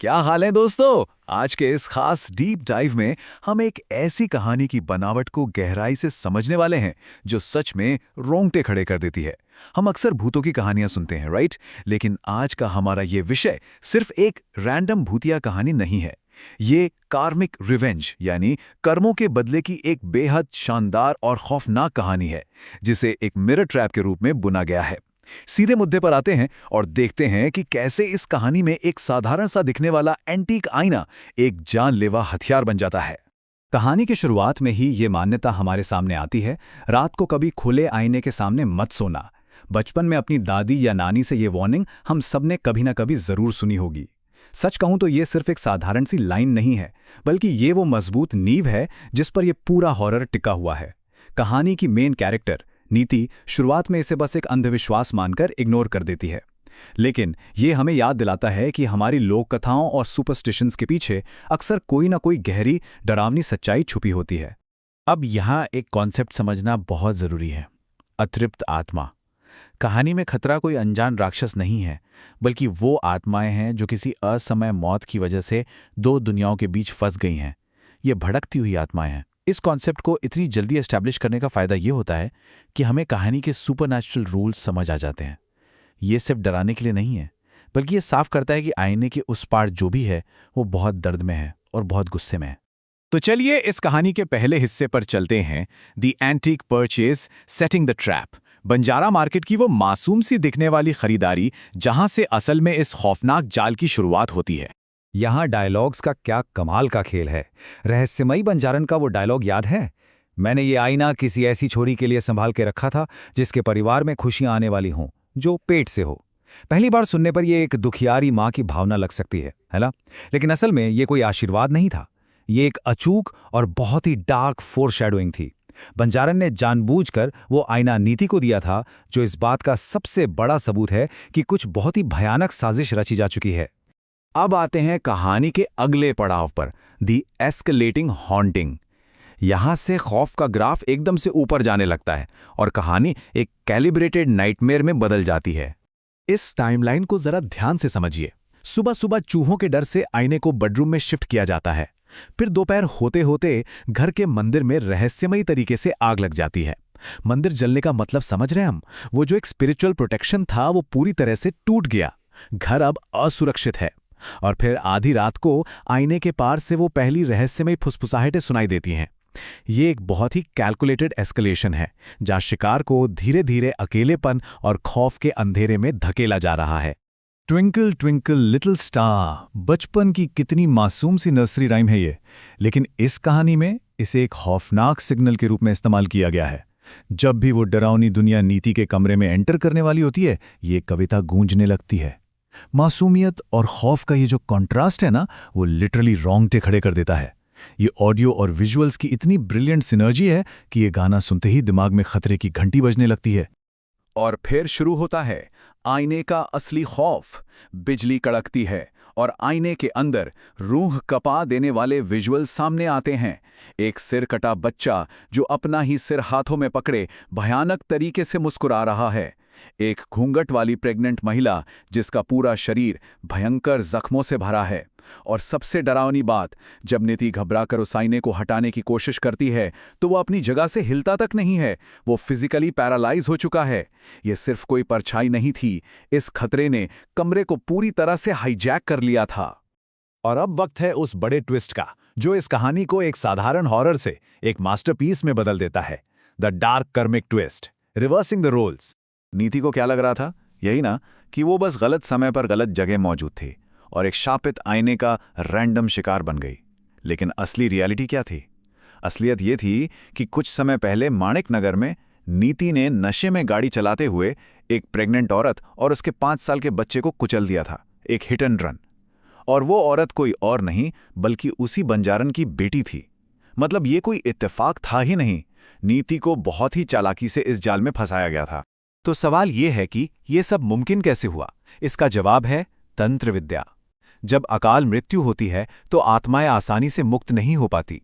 क्या हाल है दोस्तों। आज के इस खास डीप डाइव में हम एक ऐसी कहानी की बनावट को गहराई से समझने वाले हैं जो सच में रोंगटे खड़े कर देती है। हम अक्सर भूतों की कहानियां सुनते हैं, राइट? लेकिन आज का हमारा ये विषय सिर्फ एक रैंडम भूतिया कहानी नहीं है। ये कार्मिक रिवेंज यानी कर्मों के बदले की एक बेहद शानदार और खौफनाक कहानी है, जिसे एक मिरर ट्रैप के रूप में बुना गया है। सीधे मुद्दे पर आते हैं और देखते हैं कि कैसे इस कहानी में एक साधारण सा दिखने वाला एंटीक आईना एक जानलेवा हथियार बन जाता है। कहानी की शुरुआत में ही ये मान्यता हमारे सामने आती है, रात को कभी खुले आईने के सामने मत सोना। बचपन में अपनी दादी या नानी से ये वार्निंग हम सबने कभी ना कभी जरूर सुनी होगी। सच कहूं तो ये सिर्फ एक साधारण सी लाइन नहीं है, बल्कि ये वो मजबूत नींव है जिस पर यह पूरा हॉरर टिका हुआ है। कहानी की मेन कैरेक्टर नीति शुरुआत में इसे बस एक अंधविश्वास मानकर इग्नोर कर देती है, लेकिन ये हमें याद दिलाता है कि हमारी लोक कथाओं और सुपरस्टिशंस के पीछे अक्सर कोई ना कोई गहरी डरावनी सच्चाई छुपी होती है। अब यहाँ एक कॉन्सेप्ट समझना बहुत जरूरी है, अतृप्त आत्मा। कहानी में खतरा कोई अनजान राक्षस नहीं है, बल्कि वो आत्माएं हैं जो किसी असमय मौत की वजह से दो दुनियाओं के बीच फंस गई हैं। ये भड़कती हुई आत्माएं हैं। इस कॉन्सेप्ट को इतनी जल्दी एस्टैब्लिश करने का फायदा ये होता है कि हमें कहानी के सुपरनैचुरल रूल्स समझ आ जाते हैं। ये सिर्फ डराने के लिए नहीं है, बल्कि ये साफ करता है कि आईने के उस पार जो भी है वो बहुत दर्द में है और बहुत गुस्से में है। तो चलिए इस कहानी के पहले हिस्से पर चलते हैं, the antique purchase setting the trap. Banjara market की वो मासूम सी दिखने वाली खरीदारी जहां से असल में इस खौफनाक जाल की शुरुआत होती है। यहाँ डायलॉग्स का क्या कमाल का खेल है। रहस्यमयी बंजारन का वो डायलॉग याद है, मैंने ये आईना किसी ऐसी छोरी के लिए संभाल के रखा था जिसके परिवार में खुशियां आने वाली हों, जो पेट से हो। पहली बार सुनने पर यह एक दुखियारी माँ की भावना लग सकती है ना? लेकिन असल में ये कोई आशीर्वाद नहीं था, ये एक अचूक और बहुत ही डार्क फोरशैडोइंग थी। बंजारन ने जानबूझकर वो आईना नीति को दिया था, जो इस बात का सबसे बड़ा सबूत है कि कुछ बहुत ही भयानक साजिश रची जा चुकी है। अब आते हैं कहानी के अगले पड़ाव पर, दी एस्केलेटिंग हॉन्टिंग। यहां से खौफ का ग्राफ एकदम से ऊपर जाने लगता है और कहानी एक कैलिब्रेटेड नाइटमेयर में बदल जाती है। इस टाइमलाइन को जरा ध्यान से समझिए। सुबह सुबह चूहों के डर से आईने को बेडरूम में शिफ्ट किया जाता है। फिर दोपहर होते होते घर के मंदिर में रहस्यमयी तरीके से आग लग जाती है। मंदिर जलने का मतलब समझ रहे हैं हम? वो जो एक स्पिरिचुअल प्रोटेक्शन था वो पूरी तरह से टूट गया। घर अब असुरक्षित है। और फिर आधी रात को आईने के पार से वो पहली रहस्यमयी फुसफुसाहटें सुनाई देती हैं। ये एक बहुत ही कैलकुलेटेड एस्केलेशन है, जहां शिकार को धीरे धीरे अकेलेपन और खौफ के अंधेरे में धकेला जा रहा है। ट्विंकल ट्विंकल लिटिल स्टार, बचपन की कितनी मासूम सी नर्सरी राइम है ये, लेकिन इस कहानी में इसे एक खौफनाक सिग्नल के रूप में इस्तेमाल किया गया है। जब भी वो डरावनी दुनिया नीति के कमरे में एंटर करने वाली होती है, ये कविता गूंजने लगती है। मासूमियत और खौफ का ये जो कॉन्ट्रास्ट है ना, वो लिटरली रोंगटे खड़े कर देता है। ये ऑडियो और विजुअल्स की इतनी ब्रिलियंट सिनर्जी है कि ये गाना सुनते ही दिमाग में खतरे की घंटी बजने लगती है। और फिर शुरू होता है आईने का असली खौफ। बिजली कड़कती है और आईने के अंदर रूह कपा देने वाले विजुअल सामने आते हैं। एक सिर कटा बच्चा जो अपना ही सिर हाथों में पकड़े भयानक तरीके से मुस्कुरा रहा है। एक घूंघट वाली प्रेग्नेंट महिला जिसका पूरा शरीर भयंकर जख्मों से भरा है। और सबसे डरावनी बात, जब नीति घबराकर उस आईने को हटाने की कोशिश करती है तो वो अपनी जगह से हिलता तक नहीं है, वो फिजिकली पैरालाइज हो चुका है। ये सिर्फ कोई परछाई नहीं थी, इस खतरे ने कमरे को पूरी तरह से हाईजैक कर लिया था। और अब वक्त है उस बड़े ट्विस्ट का, जो इस कहानी को एक साधारण हॉरर से एक मास्टरपीस में बदल देता है। The dark karmic twist, reversing the roles. Niti को क्या लग रहा था? यही ना, कि वो बस गलत समय पर गलत जगह मौजूद थी और एक शापित आईने का रैंडम शिकार बन गई। लेकिन असली रियलिटी क्या थी? असलियत ये थी कि कुछ समय पहले माणिक नगर में नीति ने नशे में गाड़ी चलाते हुए एक प्रेग्नेंट औरत और उसके 5 साल के बच्चे को कुचल दिया था, एक हिट एंड रन। और वो औरत कोई और नहीं बल्कि उसी बंजारन की बेटी थी। मतलब ये कोई इत्तेफाक था ही नहीं, नीति को बहुत ही चालाकी से इस जाल में फंसाया गया था। तो सवाल ये है कि ये सब मुमकिन कैसे हुआ? इसका जवाब है तंत्र विद्या। जब अकाल मृत्यु होती है तो आत्माएं आसानी से मुक्त नहीं हो पाती।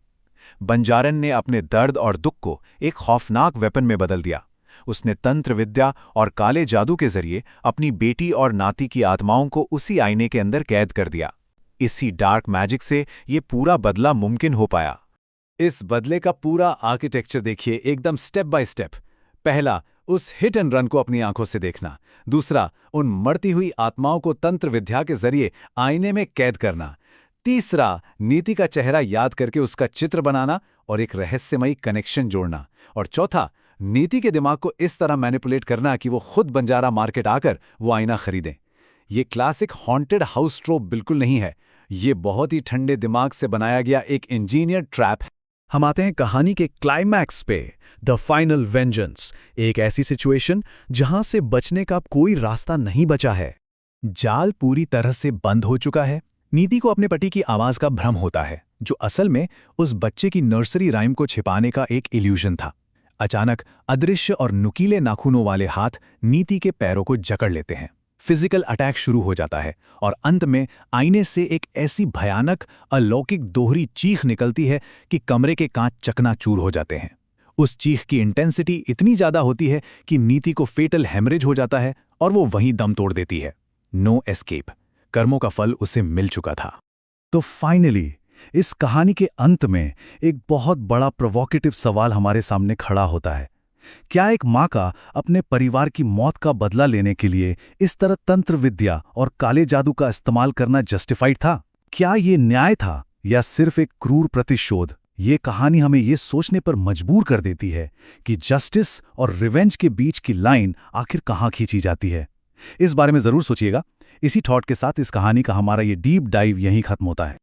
बंजारन ने अपने दर्द और दुख को एक खौफनाक वेपन में बदल दिया। उसने तंत्र विद्या और काले जादू के जरिए अपनी बेटी और नाती की आत्माओं को उसी आईने के अंदर कैद कर दिया। इसी डार्क मैजिक से ये पूरा बदला मुमकिन हो पाया। इस बदले का पूरा आर्किटेक्चर देखिए, एकदम स्टेप बाय स्टेप। पहला, उस हिट एंड रन को अपनी आंखों से देखना। दूसरा, उन मरती हुई आत्माओं को तंत्र विद्या के जरिए आईने में कैद करना। तीसरा, नीति का चेहरा याद करके उसका चित्र बनाना और एक रहस्यमयी कनेक्शन जोड़ना। और चौथा, नीति के दिमाग को इस तरह मैनिपुलेट करना कि वो खुद बंजारा मार्केट आकर वो आईना खरीदें। ये क्लासिक हॉन्टेड हाउस ट्रोप बिल्कुल नहीं है, ये बहुत ही ठंडे दिमाग से बनाया गया एक इंजीनियर ट्रैप है। हम आते हैं कहानी के क्लाइमैक्स पे, द फाइनल वेंजेंस, एक ऐसी सिचुएशन जहां से बचने का कोई रास्ता नहीं बचा है। जाल पूरी तरह से बंद हो चुका है। नीति को अपने पति की आवाज का भ्रम होता है, जो असल में उस बच्चे की नर्सरी राइम को छिपाने का एक इल्यूजन था। अचानक अदृश्य और नुकीले नाखूनों वाले हाथ नीति के पैरों को जकड़ लेते हैं। फिजिकल अटैक शुरू हो जाता है और अंत में आईने से एक ऐसी भयानक अलौकिक दोहरी चीख निकलती है कि कमरे के कांच चकनाचूर हो जाते हैं। उस चीख की इंटेंसिटी इतनी ज्यादा होती है कि नीति को फेटल हेमरेज हो जाता है और वो वहीं दम तोड़ देती है। नो एस्केप, कर्मों का फल उसे मिल चुका था। तो फाइनली इस कहानी के अंत में एक बहुत बड़ा प्रोवोकेटिव सवाल हमारे सामने खड़ा होता है। क्या एक माँ का अपने परिवार की मौत का बदला लेने के लिए इस तरह तंत्र विद्या और काले जादू का इस्तेमाल करना जस्टिफाइड था? क्या ये न्याय था या सिर्फ एक क्रूर प्रतिशोध? ये कहानी हमें ये सोचने पर मजबूर कर देती है कि जस्टिस और रिवेंज के बीच की लाइन आखिर कहाँ खींची जाती है। इस बारे में जरूर सोचिएगा। इसी थॉट के साथ इस कहानी का हमारा ये डीप डाइव यहीं खत्म होता है।